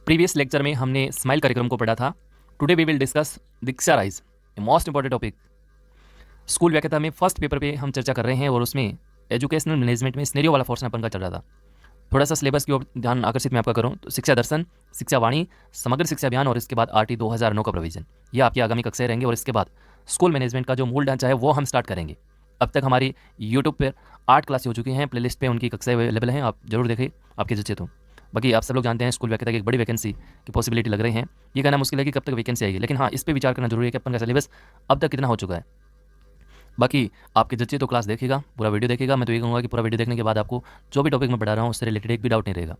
Previous lecture में हमने smile कार्यक्रम को पढ़ा था। Today we will discuss Diksha rise, a most important topic. School व्याख्याता में फर्स्ट पेपर पे हम चर्चा कर रहे हैं और उसमें एजुकेशनल मैनेजमेंट में सिनेरियो वाला पोर्शन अपन का चल रहा था। थोड़ा सा सिलेबस की ओर ध्यान आकर्षित मैं आपका करूँ तो शिक्षा दर्शन, शिक्षा वाणी, समग्र शिक्षा अभियान और इसके बाद आरटी 2009 का प्रोविजन, ये आपकी आगामी कक्षाएं रहेंगे। और इसके बाद स्कूल मैनेजमेंट का जो मूल ढांचा है वो हम स्टार्ट करेंगे। अब तक हमारी यूट्यूब पर 8 क्लासें हो चुकी हैं, प्लेलिस्ट पे उनकी कक्षाएं अवेलेबल हैं, आप जरूर देखें आपके जच्चे तो। बाकी आप सब लोग जानते हैं स्कूल व्याख्याता की एक बड़ी वैकेंसी की पॉसिबिलिटी लग रही है। ये कहना मुश्किल है कि कब तक वैकेंसी आएगी, लेकिन हाँ, इस पर विचार करना जरूरी है कि अपन का सिलेबस अब तक कितना हो चुका है। बाकी आपके जच्चे तो क्लास देखेगा, पूरा वीडियो देखेगा। मैं तो ये कहूँगा कि पूरा वीडियो देखने के बाद आपको जो भी टॉपिक मैं पढ़ा रहा हूँ उससे रिलेटेड एक भी डाउट नहीं रहेगा।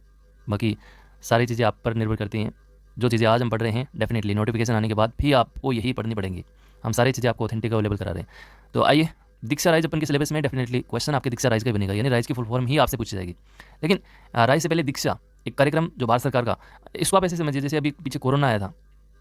बाकी सारी चीज़ें आप पर निर्भर करती हैं। जो चीज़ें आज हम पढ़ रहे हैं डेफिनेटली नोटिफिकेशन आने के बाद भी आपको यही पढ़नी पड़ेंगी। हम सारी चीज़ें आपको ऑथेंटिक अवेलेबल करा रहे हैं। तो आइए, दीक्षा राइज अपन के सिलेबस में डेफिनेटली क्वेश्चन आपके दीक्षा राइज का बनेगा, यानी राइज की फुल फॉर्म ही आपसे पूछी जाएगी। लेकिन राइज से पहले दीक्षा एक कार्यक्रम जो भारत सरकार का, इसको आप ऐसे समझिए जैसे अभी पीछे कोरोना आया था,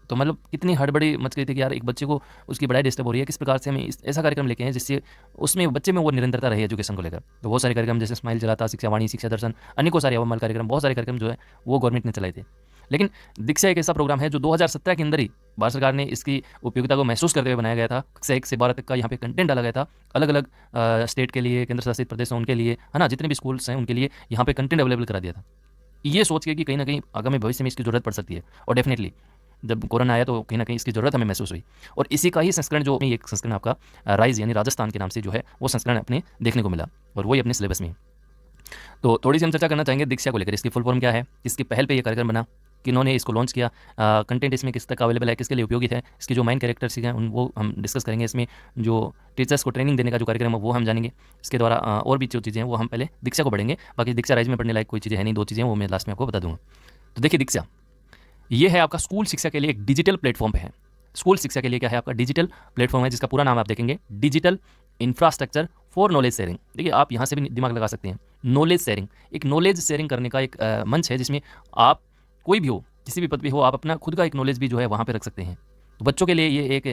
तो मतलब कितनी हड़बड़ी मच गई थी कि यार एक बच्चे को उसकी पढ़ाई डिस्टर्ब हो रही है, किस प्रकार से हमें ऐसा कार्यक्रम लेके हैं जिससे उसमें बच्चे में वो निरंतरता रहे एजुकेशन को लेकर। तो बहुत सारे कार्यक्रम जैसे स्माइल चला था, शिक्षा वाणी, शिक्षा दर्शन, अनेकों सारे अवमल कार्यक्रम, बहुत सारे कार्यक्रम जो है वो गवर्नमेंट ने चलाए थे। लेकिन दीक्षा एक ऐसा प्रोग्राम है जो 2017 के अंदर ही भारत सरकार ने इसकी उपयोगिता को महसूस करते हुए बनाया गया था। कक्षा 1 से 12 तक का यहाँ पे कंटेंट डाला गया था, अलग अलग स्टेट के लिए, केंद्र शासित प्रदेश उनके लिए, है ना, जितने भी स्कूल्स हैं उनके लिए यहाँ पे कंटेंट अवेलेबल करा दिया था, ये सोच के कि कहीं ना कहीं आगामी भविष्य में इसकी जरूरत पड़ सकती है। और डेफिनेटली जब कोरोना आया तो कहीं ना कहीं इसकी ज़रूरत हमें महसूस हुई। और इसी का ही संस्करण जो एक संस्करण आपका राइज यानी राजस्थान के नाम से जो है वो संस्करण अपने देखने को मिला और वही अपने सिलेबस में। तो थोड़ी सी हम चर्चा करना चाहेंगे दीक्षा को लेकर। इसकी फुल फॉर्म क्या है, किसकी पहल पे ये कार्यक्रम बना, किन्होंने इसको लॉन्च किया, कंटेंट इसमें किस तक अवेलेबल है, किसके लिए उपयोगी है, इसके जो मेन कैरेक्टर्स हैं उन वो हम डिस्कस करेंगे। इसमें जो टीचर्स को ट्रेनिंग देने का जो कार्यक्रम है वो हम जानेंगे। इसके द्वारा और भी जो चीज़ें हैं वो हम पहले दीक्षा को पढ़ेंगे। बाकी दीक्षा राइज में पढ़ने लायक कोई चीज़ें है नहीं, 2 चीज़ें वो मैं लास्ट में आपको बता दूँगा। तो देखिए, दीक्षा ये है आपका स्कूल शिक्षा के लिए एक डिजिटल प्लेटफॉर्म पे है। स्कूल शिक्षा के लिए क्या है, आपका डिजिटल प्लेटफॉर्म है जिसका पूरा नाम आप देखेंगे digital infrastructure for knowledge sharing. देखिए, आप यहाँ से भी दिमाग लगा सकते हैं। नॉलेज शेयरिंग, एक नॉलेज शेयरिंग करने का एक मंच है जिसमें आप कोई भी हो, किसी भी पद पे हो, आप अपना खुद का एक नॉलेज भी जो है वहाँ पे रख सकते हैं। तो बच्चों के लिए ये एक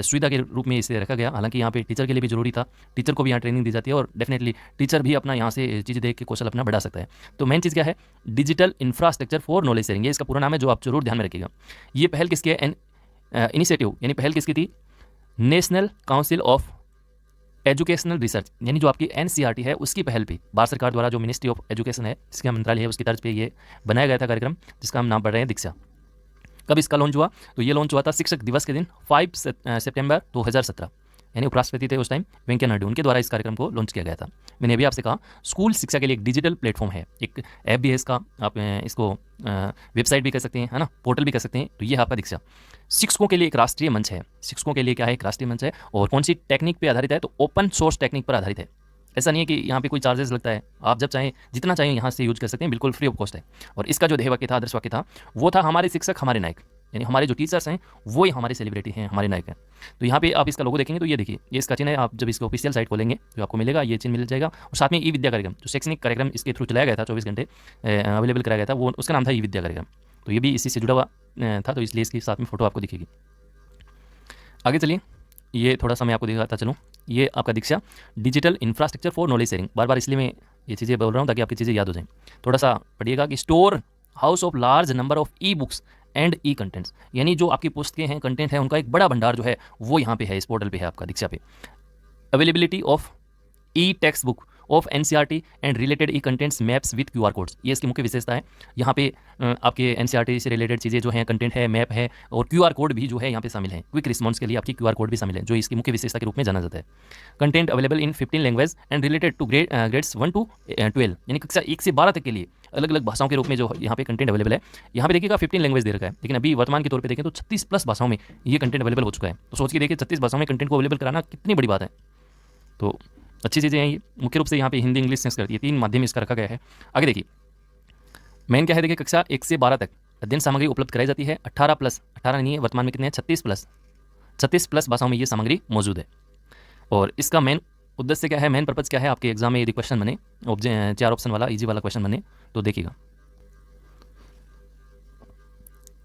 सुविधा के रूप में इसे रखा गया। हालांकि यहाँ पे टीचर के लिए भी जरूरी था, टीचर को भी यहाँ ट्रेनिंग दी जाती है और डेफिनेटली टीचर भी अपना यहाँ से चीज़ें देख के कौशल अपना बढ़ा सकता है। तो मेन चीज़ क्या है, digital infrastructure for knowledge sharing, ये इसका पूरा नाम है, जो आप जरूर ध्यान में रखिएगा। ये पहल किसकी है, इनिशिएटिव यानी पहल किसकी थी, national council of educational research, यानी जो आपकी एनसीईआरटी है उसकी पहल पे भारत सरकार द्वारा जो मिनिस्ट्री ऑफ एजुकेशन है, इसका मंत्रालय है, उसकी तर्ज पे ये बनाया गया था कार्यक्रम जिसका हम नाम पढ़ रहे हैं दीक्षा। कब इसका लॉन्च हुआ, तो ये लॉन्च हुआ था शिक्षक दिवस के दिन 5 सितंबर 2017, यानी उपराष्ट्रपति थे उस टाइम वेंकैया नायडू, उनके द्वारा इस कार्यक्रम को लॉन्च किया गया था। मैंने अभी आपसे कहा स्कूल शिक्षा के लिए एक डिजिटल प्लेटफॉर्म है, एक ऐप भी है इसका, आप इसको वेबसाइट भी कह सकते हैं, है ना, पोर्टल भी कह सकते हैं। तो ये है आपका दीक्षा। शिक्षकों के लिए एक राष्ट्रीय मंच है। शिक्षकों के लिए क्या है, एक राष्ट्रीय मंच है। और कौन सी टेक्निक पे आधारित है, तो ओपन सोर्स टेक्निक पर आधारित है। ऐसा नहीं है कि यहाँ पे कोई चार्जेस लगता है, आप जब चाहें जितना चाहें यहाँ से यूज कर सकते हैं, बिल्कुल फ्री ऑफ कॉस्ट है। और इसका जो ध्येय वाक्य था, आदर्श वाक्य था, वो था हमारे शिक्षक हमारे नायक, यानी हमारे जो टीचर्स हैं वो ही हमारे सेलिब्रिटी हैं, हमारे नायक हैं। तो यहाँ पे आप इसका लोगो देखेंगे तो ये देखिए, ये इसका चिन्ह है। आप जब इसके ऑफिशियल साइट खोलेंगे तो आपको मिलेगा, ये चिन्ह मिल जाएगा। और साथ में ई विद्या कार्यक्रम, जो शैक्षणिक कार्यक्रम इसके थ्रू चलाया गया था, 24 घंटे अवेलेबल कराया गया था, वो उसका नाम था ई विद्या कार्यक्रम। तो ये भी इसी से जुड़ा हुआ था, तो इसलिए इसके साथ में फोटो आपको दिखेगी। आगे चलिए, ये थोड़ा सा मैं आपको दिखाता चलूँ। ये आपका Diksha digital infrastructure for knowledge sharing, बार बार इसलिए मैं ये चीज़ें बोल रहा हूँ ताकि आपकी चीज़ें याद हो जाएं। थोड़ा सा पढ़िएगा कि store house of large number of e books and E contents, यानी जो आपकी पुस्तकें हैं, कंटेंट है, उनका एक बड़ा भंडार जो है वो यहाँ पे है, इस पोर्टल पे है आपका दीक्षा पे। Availability of E text book of NCERT and related E contents maps with QR codes, ये इसकी मुख्य विशेषता है। यहाँ पे आपके एनसीईआरटी से रिलेटेड चीज़ें जो हैं, कंटेंट है, मैप है और क्यूआर कोड भी जो है यहाँ पे शामिल है। क्विक रिस्पॉन्स के लिए आपकी क्यूआर कोड भी शामिल है, जो इसकी मुख्य विशेषता के रूप में जाना जाता है। Content available in 15 language and related to grades 1 to 12, यानी कक्षा 1 से 12 तक के लिए अलग अलग भाषाओं के रूप में जो यहाँ पे कंटेंट अवेलेबल है। यहाँ पे देखिएगा 15 लैंग्वेज दे रखा है, लेकिन अभी वर्तमान के तौर पे देखें तो 36 प्लस भाषाओं में ये कंटेंट अवेलेबल हो चुका है। तो सोच के देखिए 36 भाषाओं में कंटेंट को अवेलेबल कराना कितनी बड़ी बात है। तो अच्छी चीज़ें हैं ये। मुख्य रूप से यहाँ पे हिंदी, इंग्लिश, संस्कृत, ये 3 माध्यम इसका रखा गया है। आगे देखिए, मेन क्या है, देखिए कक्षा 1 से 12 तक अध्ययन सामग्री उपलब्ध कराई जाती है। 18 प्लस, 18 नहीं है, वर्तमान में कितने हैं, 36 प्लस भाषाओं में ये सामग्री मौजूद है। और इसका मेन उद्देश्य क्या है, मेन पर्पज़ क्या है, आपके एग्जाम में यदि क्वेश्चन बने, 4 ऑप्शन वाला ईजी वाला क्वेश्चन बने तो देखिएगा,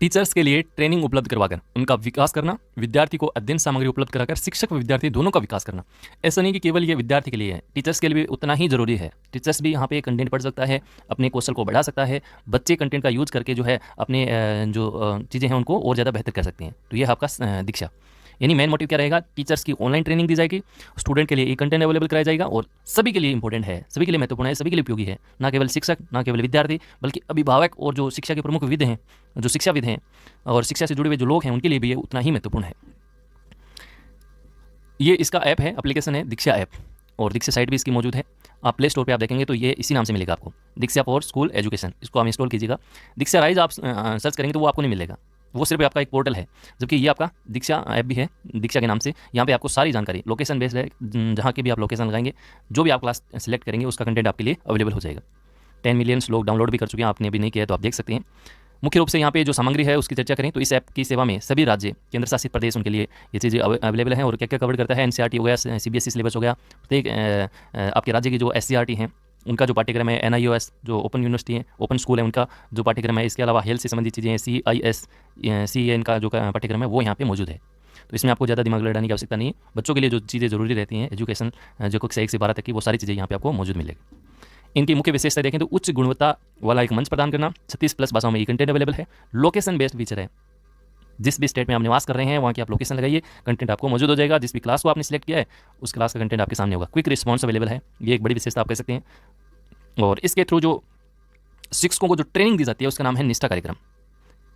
टीचर्स के लिए ट्रेनिंग उपलब्ध करवाकर उनका विकास करना, विद्यार्थी को अध्ययन सामग्री उपलब्ध कराकर शिक्षक व विद्यार्थी दोनों का विकास करना। ऐसा नहीं कि केवल ये विद्यार्थी के लिए है, टीचर्स के लिए भी उतना ही जरूरी है। टीचर्स भी यहाँ पे कंटेंट पढ़ सकता है, अपने कौशल को बढ़ा सकता है, बच्चे कंटेंट का यूज करके जो है अपने जो चीज़ें हैं उनको और ज़्यादा बेहतर कर सकते हैं। तो ये आपका दीक्षा, यानी मेन मोटिव क्या रहेगा, टीचर्स की ऑनलाइन ट्रेनिंग दी जाएगी, स्टूडेंट के लिए ई कंटेंट अवेलेबल कराया जाएगा और सभी के लिए इंपॉर्टेंट है, सभी के लिए महत्वपूर्ण है, सभी के लिए उपयोगी है। ना केवल शिक्षक, ना केवल विद्यार्थी, बल्कि अभिभावक और जो शिक्षा के प्रमुख विद हैं, जो शिक्षाविद हैं और शिक्षा से जुड़े हुए जो लोग हैं, उनके लिए भी ये उतना ही महत्वपूर्ण है। ये इसका ऐप है, एप्लीकेशन है दीक्षा ऐप, और दीक्षा साइट भी इसकी मौजूद है। आप प्ले स्टोर पे आप देखेंगे तो ये इसी नाम से मिलेगा आपको, दीक्षा फॉर स्कूल एजुकेशन। इसको आप इंस्टॉल कीजिएगा। दीक्षा राइज आप सर्च करेंगे तो वो आपको नहीं मिलेगा, वो सिर्फ आपका एक पोर्टल है। जबकि ये आपका दीक्षा ऐप भी है, दीक्षा के नाम से। यहाँ पे आपको सारी जानकारी लोकेशन बेस्ड है, जहाँ की भी आप लोकेशन लगाएंगे, जो भी आप क्लास सेलेक्ट करेंगे उसका कंटेंट आपके लिए अवेलेबल हो जाएगा। 10 मिलियन लोग डाउनलोड भी कर चुके हैं, आपने अभी नहीं किया तो आप देख सकते हैं। मुख्य रूप से यहाँ पे जो सामग्री है उसकी चर्चा करें तो इस ऐप की सेवा में सभी राज्य, केंद्र शासित प्रदेश, उनके लिए ये चीज़ें अवेलेबल हैं। और क्या क्या कवर करता है, एनसीईआरटी हो गया, सीबीएसई सिलेबस हो गया, प्रत्येक आपके राज्य की जो एससीईआरटी हैं उनका जो पाठ्यक्रम है, एनआईओएस जो ओपन यूनिवर्सिटी है, ओपन स्कूल है, उनका जो पाठ्यक्रम है, इसके अलावा हेल्थ से संबंधित चीज़ें हैं, CIS CAN का जो पाठ्यक्रम है वो यहाँ पे मौजूद है। तो इसमें आपको ज़्यादा दिमाग लड़ाने की आवश्यकता नहीं है। बच्चों के लिए जो चीज़ें जरूरी रहती हैं एजुकेशन, जो कक्षा 1 से 12 तक की, वो सारी चीज़ें यहाँ पे आपको मौजूद मिलेगी। इनकी मुख्य विशेषता देखें तो उच्च गुणवत्ता वाला एक मंच प्रदान करना, 36+ भाषाओं में ई कंटेंट अवेलेबल है, लोकेशन बेस्ड फीचर है। जिस भी स्टेट में आप निवास कर रहे हैं वहाँ की आप लोकेशन लगाइए, कंटेंट आपको मौजूद हो जाएगा। जिस भी क्लास को आपने सिलेक्ट किया है उस क्लास का कंटेंट आपके सामने होगा। क्विक रिस्पॉन्स अवेलेबल है, ये एक बड़ी विशेषता आप कह सकते हैं। और इसके थ्रू जो शिक्षकों को जो ट्रेनिंग दी जाती है उसका नाम है निष्ठा कार्यक्रम।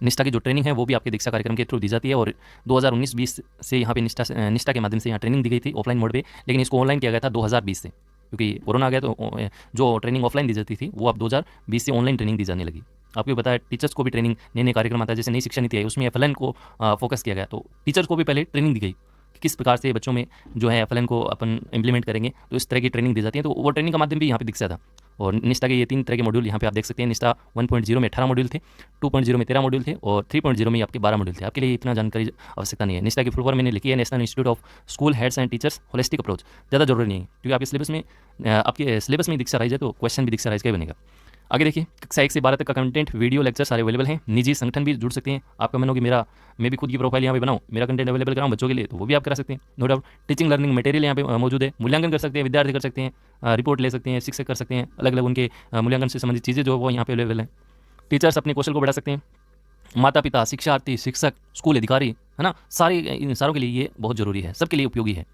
निष्ठा की जो ट्रेनिंग है वो भी आपके दीक्षा कार्यक्रम के थ्रू दी जाती है। और 2019-20 से यहाँ पे निष्ठा के माध्यम से यहाँ ट्रेनिंग दी गई थी ऑफलाइन मोड पे, लेकिन इसको ऑनलाइन किया गया था 2020 से, क्योंकि कोरोना आ गया तो जो ट्रेनिंग ऑफलाइन दी जाती थी वो अब 2020 से ऑनलाइन ट्रेनिंग दी जाने लगी। आपको पता है टीचर्स को भी ट्रेनिंग, नए नए कार्यक्रम आता है, जैसे नई शिक्षा नीति है उसमें एफएलएन को फोकस किया गया, तो टीचर्स को भी पहले ट्रेनिंग दी गई कि किस प्रकार से बच्चों में जो है एफएलएन को अपन इंप्लीमेंट करेंगे, तो इस तरह की ट्रेनिंग दी जाती है। तो वो ट्रेनिंग का माध्यम भी यहाँ पे दीक्षा था। और निष्ठा के ये 3 तरह के मॉड्यूल यहाँ पे आप देख सकते हैं। निष्ठा 1.0 में 18 मॉड्यूल थे, 2.0 में 13 मॉड्यूल थे और 3.0 में आपके 12 मॉड्यूल थे। आपके लिए इतना जानकारी आवश्यकता नहीं है। निष्ठा की फुल फॉर्म मैंने लिखी है, national institute of school heads and teachers holistic approach. ज़्यादा जरूरी नहीं है, क्योंकि आपके सिलेबस में दीक्षा राइज है तो क्वेश्चन भी दीक्षा राइज का ही बनेगा। आगे देखिए, कक्षा 1 से 12 तक का कंटेंट, वीडियो लेक्चर सारे अवेलेबल हैं। निजी संगठन भी जुड़ सकते हैं। आपका मन हो कि मैं भी खुद की प्रोफाइल यहाँ पे बनाऊँ, मेरा कंटेंट अवेलेबल कराऊँ बच्चों के लिए, तो वो भी आप करा सकते हैं, no doubt. Teaching learning material यहाँ पे मौजूद है, मूल्यांकन कर सकते हैं, विद्यार्थी कर सकते हैं, रिपोर्ट ले सकते हैं, शिक्षक कर सकते हैं, अलग अलग उनके मूल्यांकन से संबंधित चीज़ें जो वो यहाँ पे अवेलेबल हैं। टीचर्स अपने कौशल को बढ़ा सकते हैं, माता पिता, शिक्षार्थी, शिक्षक, स्कूल अधिकारी, है ना, सारों के लिए ये बहुत जरूरी है, सबके लिए उपयोगी है।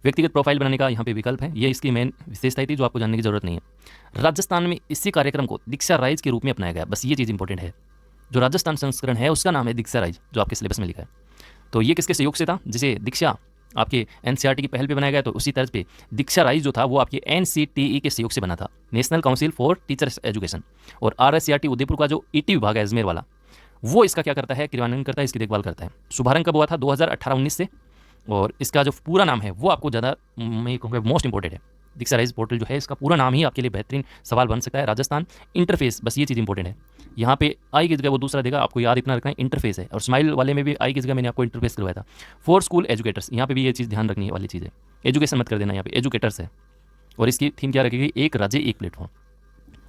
व्यक्तिगत प्रोफाइल बनाने का यहाँ पे विकल्प है, ये इसकी मेन विशेषता थी जो आपको जानने की जरूरत नहीं है। राजस्थान में इसी कार्यक्रम को दीक्षा राइज के रूप में अपनाया गया, बस ये चीज़ इंपॉर्टेंट है। जो राजस्थान संस्करण है उसका नाम है दीक्षा राइज, जो आपके सिलेबस में लिखा है। तो ये किसके सहयोग से था? जैसे दीक्षा आपके एनसीईआरटी की पहल पे बनाया गया, तो उसी तर्ज पे दीक्षा राइज जो था वो आपके एनसीटीई के सहयोग से बना था, national council for teachers education. और आरएससीईआरटी उदयपुर का जो ईटी विभाग है अजमेर वाला, वो इसका क्या करता है, क्रियान्वयन करता है, इसकी देखभाल करता है। शुभारंभ कब हुआ था? 2018-19 से। और इसका जो पूरा नाम है वो आपको ज़्यादा, मैं कहूँगा, मोस्ट इंपॉर्टेंट है। दीक्षा राइज पोर्टल जो है इसका पूरा नाम ही आपके लिए बेहतरीन सवाल बन सकता है, राजस्थान इंटरफेस। बस ये चीज़ इंपॉर्टेंट है। यहाँ पे आई की जगह वो दूसरा देगा, आपको याद इतना रखना है, इंटरफेस है। और स्माइल वाले में भी आई की जगह मैंने आपको इंटरफेस करवाया था। फॉर स्कूल एजुकेटर्स, यहाँ पे भी ये चीज़ ध्यान रखने वाली चीज़ है, एजुकेशन मत कर देना, यहाँ पे एजुकेटर्स है। और इसकी थीम क्या रखेगी? एक राज्य एक प्लेटफॉर्म।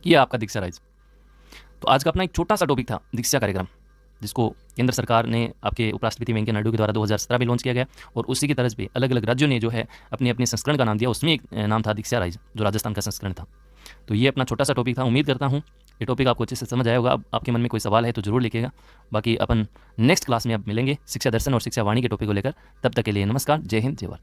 ये आपका दीक्षा राइज। तो आज का अपना एक छोटा सा टॉपिक था दीक्षा कार्यक्रम, जिसको केंद्र सरकार ने आपके उपराष्ट्रपति वेंकैया नायडू के द्वारा 2017 में लॉन्च किया गया। और उसी की तरह पे अलग अलग राज्यों ने जो है अपने अपने संस्करण का नाम दिया, उसमें एक नाम था दीक्षा राइज, जो राजस्थान का संस्करण था। तो ये अपना छोटा सा टॉपिक था। उम्मीद करता हूँ ये टॉपिक आपको अच्छे से समझ आया होगा। अब आपके मन में कोई सवाल है तो जरूर लिखिएगा। बाकी अपन नेक्स्ट क्लास में अब मिलेंगे शिक्षा दर्शन और शिक्षा वाणी के टॉपिक को लेकर। तब तक के लिए नमस्कार, जय हिंद, जय भारत।